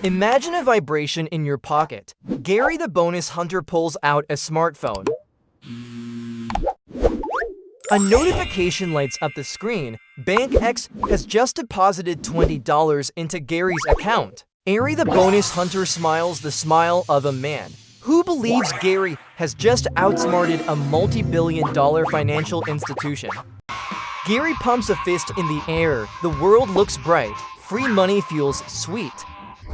Imagine a vibration in your pocket. Gary the bonus hunter pulls out a smartphone. A notification lights up the screen. Bank X has just deposited $20 into Gary's account. Gary the bonus hunter smiles the smile of a man who believes Gary has just outsmarted a multi-billion-dollar financial institution. Gary pumps a fist in the air. The world looks bright. Free money feels sweet.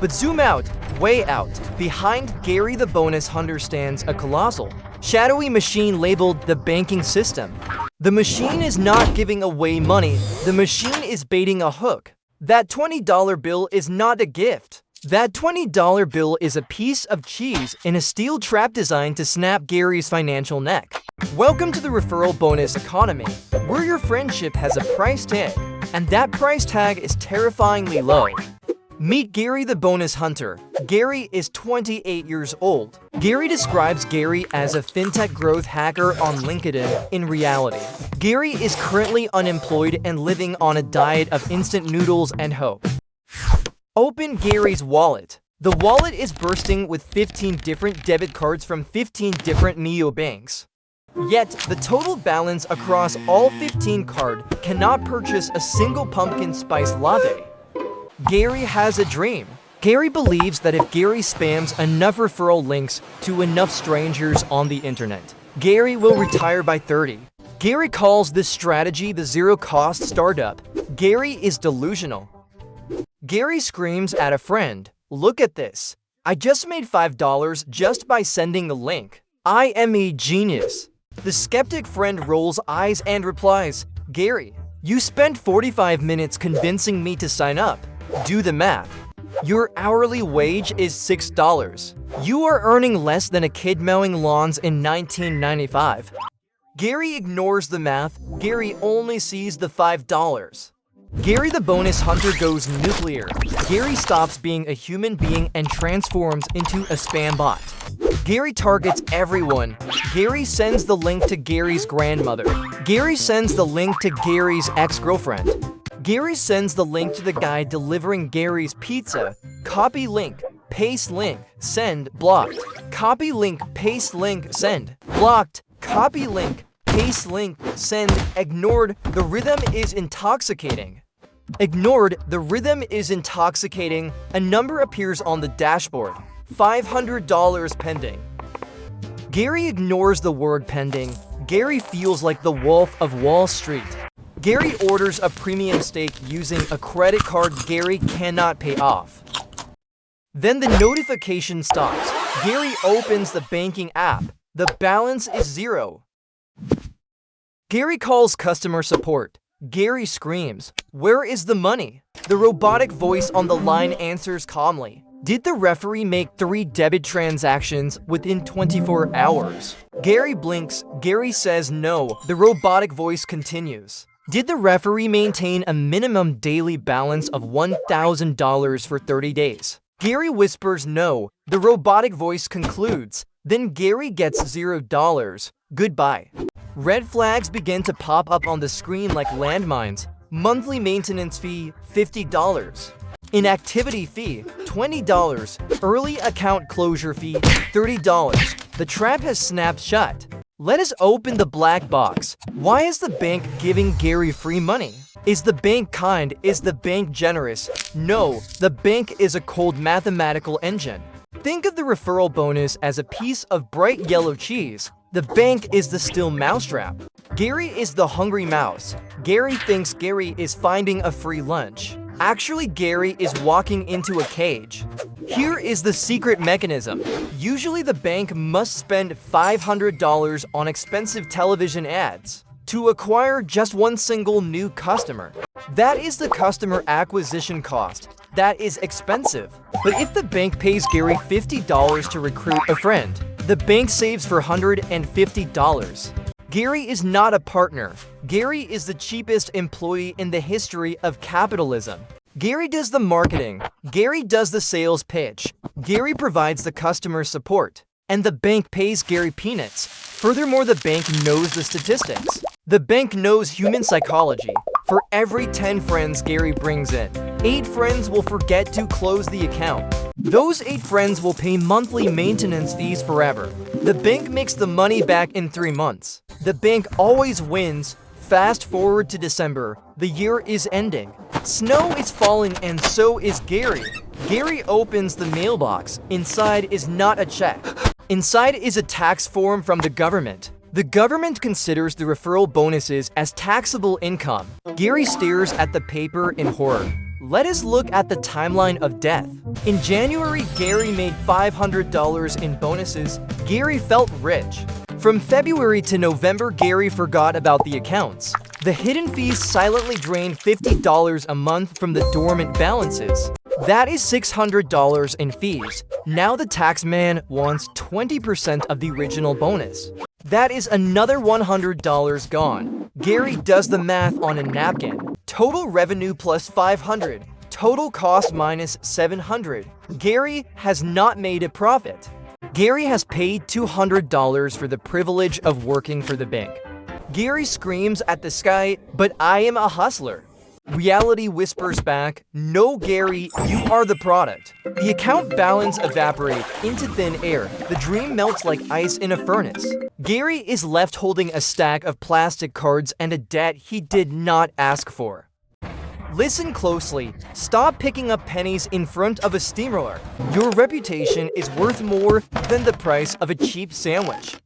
But zoom out, way out. Behind Gary the bonus hunter stands a colossal, shadowy machine labeled the banking system. The machine is not giving away money. The machine is baiting a hook. That $20 bill is not a gift. That $20 bill is a piece of cheese in a steel trap designed to snap Gary's financial neck. Welcome to the referral bonus economy, where your friendship has a price tag, and that price tag is terrifyingly low. Meet Gary the bonus hunter. Gary is 28 years old. Gary describes Gary as a fintech growth hacker on LinkedIn. In reality, Gary is currently unemployed and living on a diet of instant noodles and hope. Open Gary's wallet. The wallet is bursting with 15 different debit cards from 15 different neobanks. Yet, the total balance across all 15 cards cannot purchase a single pumpkin spice latte. Gary has a dream. Gary believes that if Gary spams enough referral links to enough strangers on the internet, Gary will retire by 30. Gary calls this strategy the zero-cost startup. Gary is delusional. Gary screams at a friend, "Look at this. I just made $5 just by sending a link. I am a genius." The skeptic friend rolls eyes and replies, "Gary, you spent 45 minutes convincing me to sign up. Do the math. Your hourly wage is $6. You are earning less than a kid mowing lawns in 1995. Gary ignores the math. Gary only sees the $5. Gary the bonus hunter goes nuclear. Gary stops being a human being and transforms into a spam bot. Gary targets everyone. Gary sends the link to Gary's grandmother. Gary sends the link to Gary's ex-girlfriend. Gary sends the link to the guy delivering Gary's pizza. Copy link, paste link, send, blocked. Copy link, paste link, send, blocked. Copy link, paste link, send, ignored. The rhythm is intoxicating. Ignored, the rhythm is intoxicating. A number appears on the dashboard. $500 pending. Gary ignores the word pending. Gary feels like the Wolf of Wall Street. Gary orders a premium steak using a credit card Gary cannot pay off. Then the notification stops. Gary opens the banking app. The balance is 0. Gary calls customer support. Gary screams, "Where is the money?" The robotic voice on the line answers calmly, "Did the referee make 3 debit transactions within 24 hours?" Gary blinks. Gary says no. The robotic voice continues, "Did the referee maintain a minimum daily balance of $1,000 for 30 days? Gary whispers no. The robotic voice concludes, "Then Gary gets $0. Goodbye." Red flags begin to pop up on the screen like landmines. Monthly maintenance fee, $50. Inactivity fee, $20. Early account closure fee, $30. The trap has snapped shut. Let us open the black box. Why is the bank giving Gary free money? Is the bank kind? Is the bank generous? No, the bank is a cold mathematical engine. Think of the referral bonus as a piece of bright yellow cheese. The bank is the still mousetrap. Gary is the hungry mouse. Gary thinks Gary is finding a free lunch. Actually, Gary is walking into a cage. Here is the secret mechanism. Usually the bank must spend $500 on expensive television ads to acquire just one single new customer. That is the customer acquisition cost. That is expensive. But if the bank pays Gary $50 to recruit a friend, the bank saves $450. Gary is not a partner. Gary is the cheapest employee in the history of capitalism. Gary does the marketing. Gary does the sales pitch. Gary provides the customer support. And the bank pays Gary peanuts. Furthermore, the bank knows the statistics. The bank knows human psychology. For every 10 friends Gary brings in, 8 friends will forget to close the account. Those 8 friends will pay monthly maintenance fees forever. The bank makes the money back in 3 months. The bank always wins. Fast forward to December. The year is ending. Snow is falling and so is Gary. Gary opens the mailbox. Inside is not a check. Inside is a tax form from the government. The government considers the referral bonuses as taxable income. Gary stares at the paper in horror. Let us look at the timeline of death. In January, Gary made $500 in bonuses. Gary felt rich. From February to November, Gary forgot about the accounts. The hidden fees silently drained $50 a month from the dormant balances. That is $600 in fees. Now the tax man wants 20% of the original bonus. That is another $100 gone. Gary does the math on a napkin. Total revenue plus 500. Total cost minus 700. Gary has not made a profit. Gary has paid $200 for the privilege of working for the bank. Gary screams at the sky, "But I am a hustler." Reality whispers back, "No, Gary, you are the product." The account balance evaporates into thin air. The dream melts like ice in a furnace. Gary is left holding a stack of plastic cards and a debt he did not ask for. Listen closely. Stop picking up pennies in front of a steamroller. Your reputation is worth more than the price of a cheap sandwich.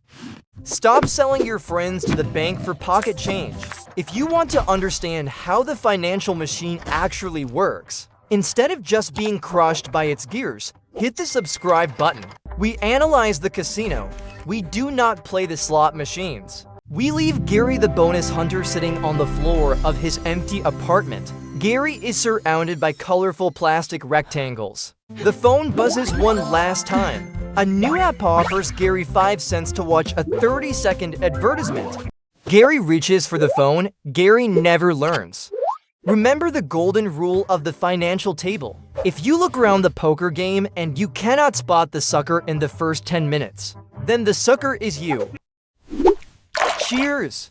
Stop selling your friends to the bank for pocket change. If you want to understand how the financial machine actually works, instead of just being crushed by its gears, hit the subscribe button. We analyze the casino. We do not play the slot machines. We leave Gary the bonus hunter sitting on the floor of his empty apartment. Gary is surrounded by colorful plastic rectangles. The phone buzzes one last time. A new app offers Gary 5 cents to watch a 30-second advertisement. Gary reaches for the phone. Gary never learns. Remember the golden rule of the financial table. If you look around the poker game and you cannot spot the sucker in the first 10 minutes, then the sucker is you. Cheers!